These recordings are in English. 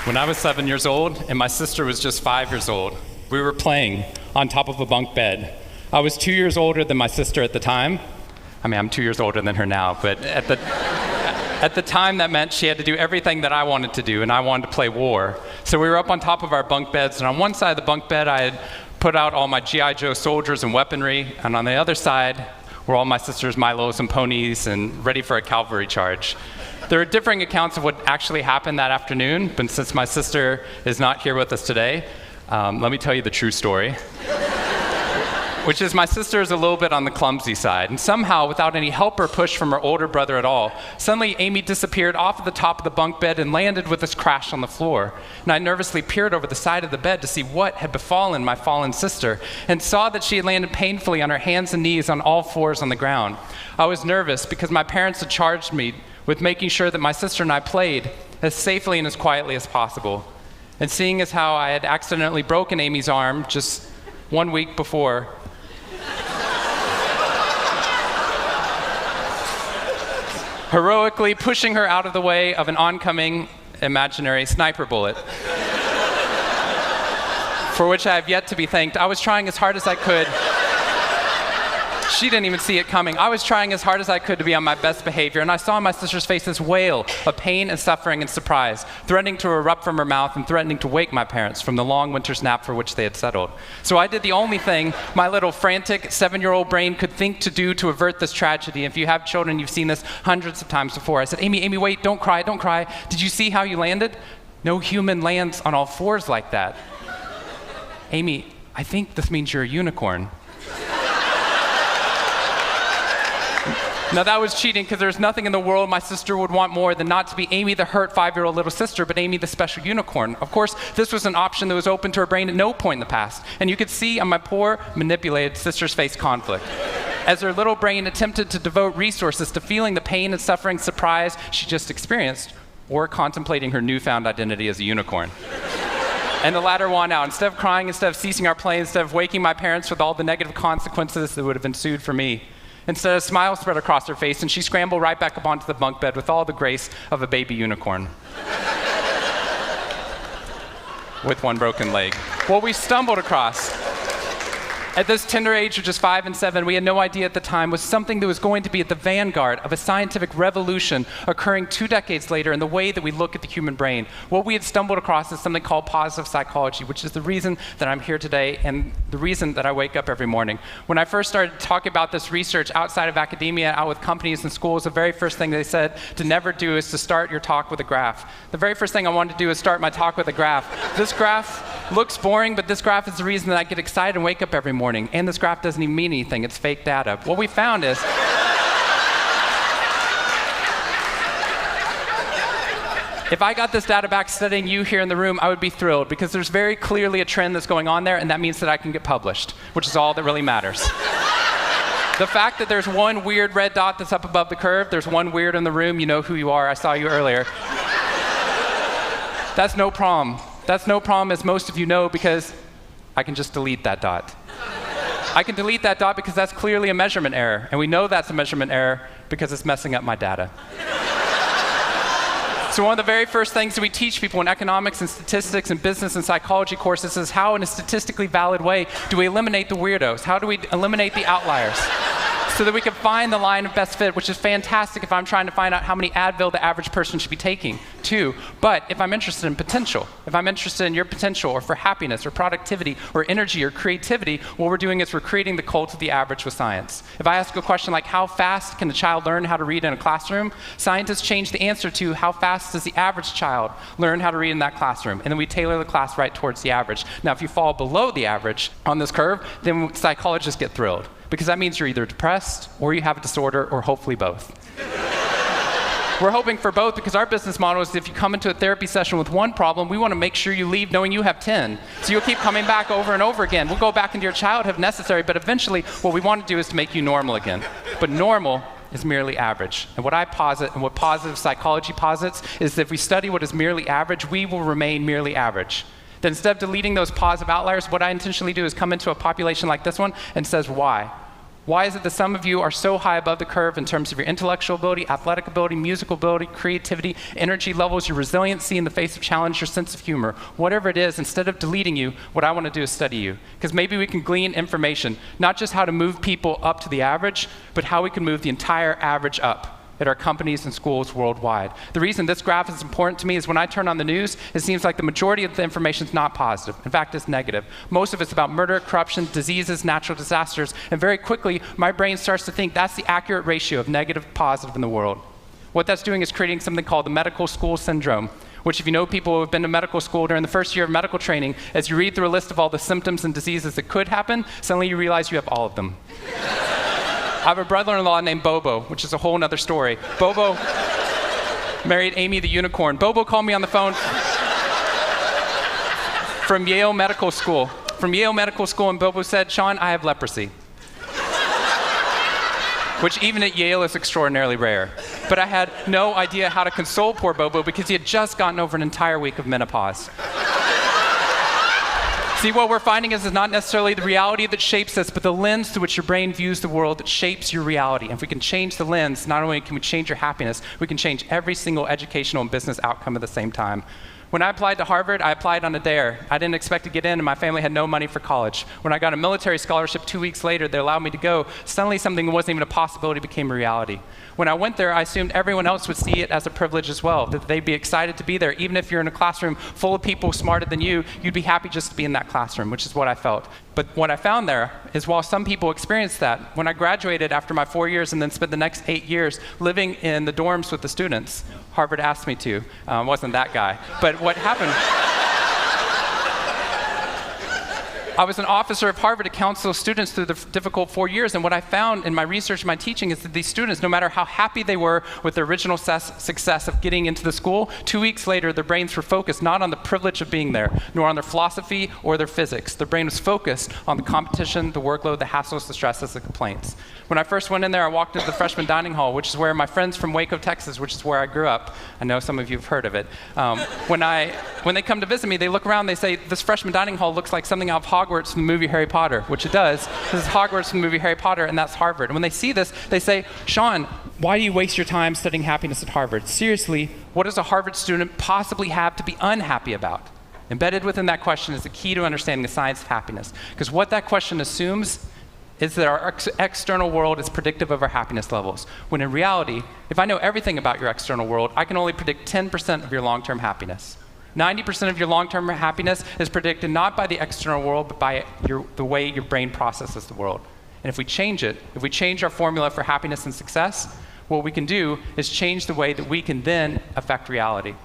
When I was 7 years old and my sister was just 5 years old, we were playing on top of a bunk bed. I was 2 years older than my sister at the time. I mean, I'm 2 years older than her now, but at the time that meant she had to do everything that I wanted to do, and I wanted to play war. So we were up on top of our bunk beds, and on one side of the bunk bed, I had put out all my G.I. Joe soldiers and weaponry, and on the other side were all my sister's Milos and ponies and ready for a cavalry charge. There are differing accounts of what actually happened that afternoon, but since my sister is not here with us today, let me tell you the true story. Which is my sister is a little bit on the clumsy side, and somehow, without any help or push from her older brother at all, suddenly Amy disappeared off of the top of the bunk bed and landed with this crash on the floor. And I nervously peered over the side of the bed to see what had befallen my fallen sister, and saw that she had landed painfully on her hands and knees on all fours on the ground. I was nervous because my parents had charged me with making sure that my sister and I played as safely and as quietly as possible. And seeing as how I had accidentally broken Amy's arm just 1 week before, heroically pushing her out of the way of an oncoming imaginary sniper bullet, for which I have yet to be thanked. I was trying as hard as I could. She didn't even see it coming. I was trying as hard as I could to be on my best behavior, and I saw my sister's face this wail of pain and suffering and surprise, threatening to erupt from her mouth and threatening to wake my parents from the long winter's nap for which they had settled. So I did the only thing my little frantic 7-year-old brain could think to do to avert this tragedy. If you have children, you've seen this hundreds of times before. I said, Amy, wait, don't cry, don't cry. Did you see how you landed? No human lands on all fours like that. Amy, I think this means you're a unicorn. Now that was cheating, because there's nothing in the world my sister would want more than not to be Amy the hurt 5-year-old little sister, but Amy the special unicorn. Of course, this was an option that was open to her brain at no point in the past, and you could see on my poor, manipulated sister's face conflict, as her little brain attempted to devote resources to feeling the pain and suffering surprise she just experienced, or contemplating her newfound identity as a unicorn. And the latter won out. Instead of crying, instead of ceasing our play, instead of waking my parents with all the negative consequences that would have ensued for me, instead, a smile spread across her face, and she scrambled right back up onto the bunk bed with all the grace of a baby unicorn. With one broken leg. What we stumbled across at this tender age of just 5 and 7, we had no idea at the time, was something that was going to be at the vanguard of a scientific revolution occurring 2 decades later in the way that we look at the human brain. What we had stumbled across is something called positive psychology, which is the reason that I'm here today and the reason that I wake up every morning. When I first started talking about this research outside of academia, out with companies and schools, the very first thing they said to never do is to start your talk with a graph. The very first thing I wanted to do is start my talk with a graph. This graph looks boring, but this graph is the reason that I get excited and wake up every morning. And this graph doesn't even mean anything. It's fake data. What we found is if I got this data back studying you here in the room, I would be thrilled, because there's very clearly a trend that's going on there, and that means that I can get published, which is all that really matters. The fact that there's one weird red dot that's up above the curve, there's one weird in the room, you know who you are, I saw you earlier. That's no problem. That's no problem, as most of you know, because I can just delete that dot. I can delete that dot because that's clearly a measurement error, and we know that's a measurement error because it's messing up my data. So one of the very first things that we teach people in economics and statistics and business and psychology courses is how, in a statistically valid way, do we eliminate the weirdos? How do we eliminate the outliers? So that we can find the line of best fit, which is fantastic if I'm trying to find out how many Advil the average person should be taking, too. But if I'm interested in potential, if I'm interested in your potential, or for happiness, or productivity, or energy, or creativity, what we're doing is we're creating the cult of the average with science. If I ask a question like, how fast can a child learn how to read in a classroom? Scientists change the answer to, how fast does the average child learn how to read in that classroom? And then we tailor the class right towards the average. Now, if you fall below the average on this curve, then psychologists get thrilled, because that means you're either depressed, or you have a disorder, or hopefully both. We're hoping for both, because our business model is if you come into a therapy session with one problem, we want to make sure you leave knowing you have 10. So you'll keep coming back over and over again. We'll go back into your childhood if necessary, but eventually what we want to do is to make you normal again. But normal is merely average. And what I posit, and what positive psychology posits, is that if we study what is merely average, we will remain merely average. Then instead of deleting those positive outliers, what I intentionally do is come into a population like this one and says, why? Why is it that some of you are so high above the curve in terms of your intellectual ability, athletic ability, musical ability, creativity, energy levels, your resiliency in the face of challenge, your sense of humor? Whatever it is, instead of deleting you, what I want to do is study you. Because maybe we can glean information, not just how to move people up to the average, but how we can move the entire average up at our companies and schools worldwide. The reason this graph is important to me is when I turn on the news, it seems like the majority of the information is not positive. In fact, it's negative. Most of it's about murder, corruption, diseases, natural disasters, and very quickly, my brain starts to think that's the accurate ratio of negative to positive in the world. What that's doing is creating something called the medical school syndrome, which if you know people who have been to medical school during the first year of medical training, as you read through a list of all the symptoms and diseases that could happen, suddenly you realize you have all of them. I have a brother-in-law named Bobo, which is a whole other story. Bobo married Amy the unicorn. Bobo called me on the phone from Yale Medical School. And Bobo said, "Sean, I have leprosy." Which even at Yale is extraordinarily rare. But I had no idea how to console poor Bobo because he had just gotten over an entire week of menopause. See, what we're finding is not necessarily the reality that shapes us, but the lens through which your brain views the world that shapes your reality. And if we can change the lens, not only can we change your happiness, we can change every single educational and business outcome at the same time. When I applied to Harvard, I applied on a dare. I didn't expect to get in, and my family had no money for college. When I got a military scholarship 2 weeks later, they allowed me to go. Suddenly, something that wasn't even a possibility became a reality. When I went there, I assumed everyone else would see it as a privilege as well, that they'd be excited to be there. Even if you're in a classroom full of people smarter than you, you'd be happy just to be in that classroom, which is what I felt. But what I found there is while some people experienced that, when I graduated after my 4 years and then spent the next 8 years living in the dorms with the students, Harvard asked me to. Wasn't that guy. But what happened, I was an officer of Harvard to counsel students through the difficult 4 years, and what I found in my research and my teaching is that these students, no matter how happy they were with their original success of getting into the school, 2 weeks later their brains were focused not on the privilege of being there, nor on their philosophy or their physics. Their brain was focused on the competition, the workload, the hassles, the stresses, the complaints. When I first went in there, I walked into the freshman dining hall, which is where my friends from Waco, Texas, which is where I grew up, I know some of you have heard of it. When they come to visit me, they look around, they say, "This freshman dining hall looks like something out of Hogwarts from the movie Harry Potter," which it does. This is Hogwarts from the movie Harry Potter, and that's Harvard. And when they see this, they say, "Sean, why do you waste your time studying happiness at Harvard? Seriously, what does a Harvard student possibly have to be unhappy about?" Embedded within that question is the key to understanding the science of happiness. Because what that question assumes is that our external world is predictive of our happiness levels. When in reality, if I know everything about your external world, I can only predict 10% of your long-term happiness. 90% of your long-term happiness is predicted not by the external world, but by the way your brain processes the world. And if we change it, if we change our formula for happiness and success, what we can do is change the way that we can then affect reality.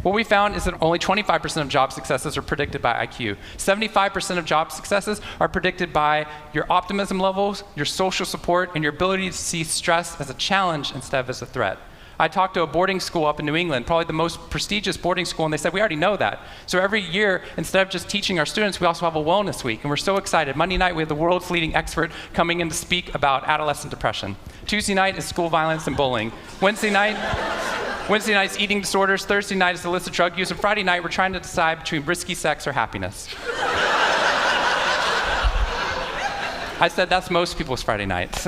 What we found is that only 25% of job successes are predicted by IQ. 75% of job successes are predicted by your optimism levels, your social support, and your ability to see stress as a challenge instead of as a threat. I talked to a boarding school up in New England, probably the most prestigious boarding school, and they said, "We already know that." So every year, instead of just teaching our students, we also have a wellness week, and we're so excited. Monday night, we have the world's leading expert coming in to speak about adolescent depression. Tuesday night is school violence and bullying. Wednesday night's eating disorders. Thursday night is illicit drug use. And Friday night, we're trying to decide between risky sex or happiness. I said, that's most people's Friday nights.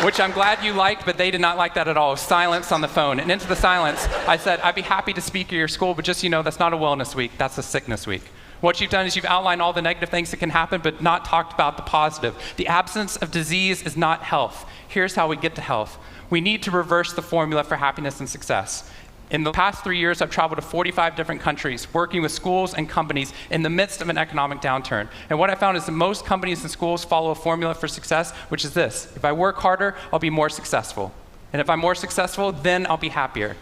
Which I'm glad you liked, but they did not like that at all. Silence on the phone. And into the silence, I said, "I'd be happy to speak at your school, but just so you know, that's not a wellness week, that's a sickness week." What you've done is you've outlined all the negative things that can happen, but not talked about the positive. The absence of disease is not health. Here's how we get to health. We need to reverse the formula for happiness and success. In the past 3 years, I've traveled to 45 different countries, working with schools and companies in the midst of an economic downturn. And what I found is that most companies and schools follow a formula for success, which is this: if I work harder, I'll be more successful. And if I'm more successful, then I'll be happier.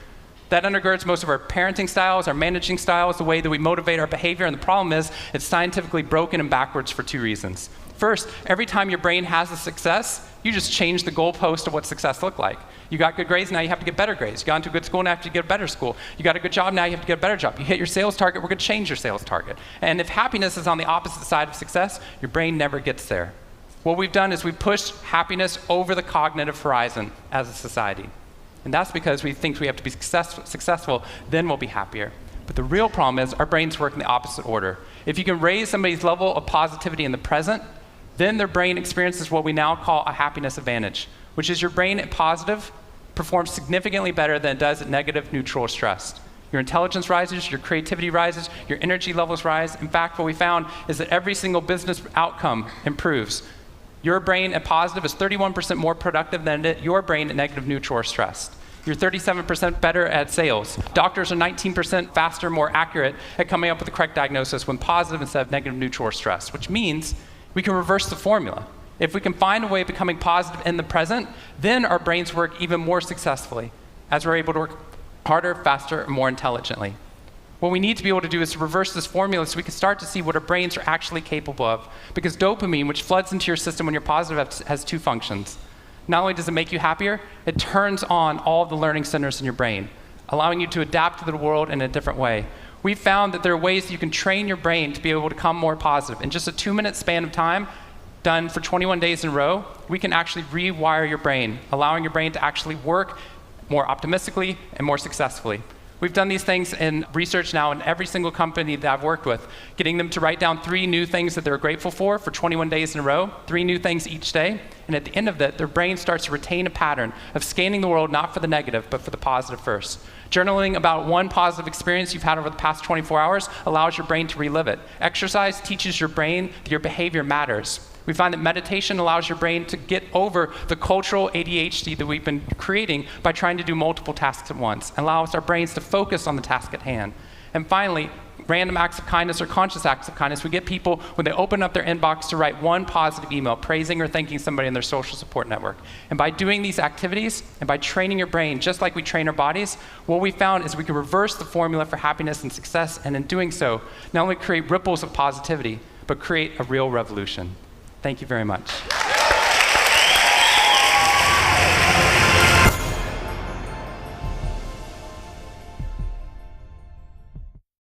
That undergirds most of our parenting styles, our managing styles, the way that we motivate our behavior. And the problem is, it's scientifically broken and backwards for 2 reasons. First, every time your brain has a success, you just change the goalpost of what success looked like. You got good grades, now you have to get better grades. You got into a good school, now you have to get a better school. You got a good job, now you have to get a better job. You hit your sales target, we're going to change your sales target. And if happiness is on the opposite side of success, your brain never gets there. What we've done is we've pushed happiness over the cognitive horizon as a society. And that's because we think we have to be successful, then we'll be happier. But the real problem is our brains work in the opposite order. If you can raise somebody's level of positivity in the present, then their brain experiences what we now call a happiness advantage, which is your brain at positive performs significantly better than it does at negative, neutral, or stressed. Your intelligence rises, your creativity rises, your energy levels rise. In fact, what we found is that every single business outcome improves. Your brain at positive is 31% more productive than your brain at negative, neutral, or stressed. You're 37% better at sales. Doctors are 19% faster, more accurate at coming up with the correct diagnosis when positive instead of negative, neutral, or stressed, which means we can reverse the formula. If we can find a way of becoming positive in the present, then our brains work even more successfully as we're able to work harder, faster, and more intelligently. What we need to be able to do is to reverse this formula so we can start to see what our brains are actually capable of. Because dopamine, which floods into your system when you're positive, has two functions. Not only does it make you happier, it turns on all the learning centers in your brain, allowing you to adapt to the world in a different way. We've found that there are ways that you can train your brain to be able to become more positive. In just a 2-minute span of time, done for 21 days in a row, we can actually rewire your brain, allowing your brain to actually work more optimistically and more successfully. We've done these things in research now in every single company that I've worked with, getting them to write down 3 new things that they're grateful for 21 days in a row, 3 new things each day. And at the end of that, their brain starts to retain a pattern of scanning the world not for the negative, but for the positive first. Journaling about one positive experience you've had over the past 24 hours allows your brain to relive it. Exercise teaches your brain that your behavior matters. We find that meditation allows your brain to get over the cultural ADHD that we've been creating by trying to do multiple tasks at once, and allows our brains to focus on the task at hand. And finally, random acts of kindness or conscious acts of kindness. We get people, when they open up their inbox, to write one positive email praising or thanking somebody in their social support network. And by doing these activities, and by training your brain, just like we train our bodies, what we found is we can reverse the formula for happiness and success, and in doing so, not only create ripples of positivity, but create a real revolution. Thank you very much.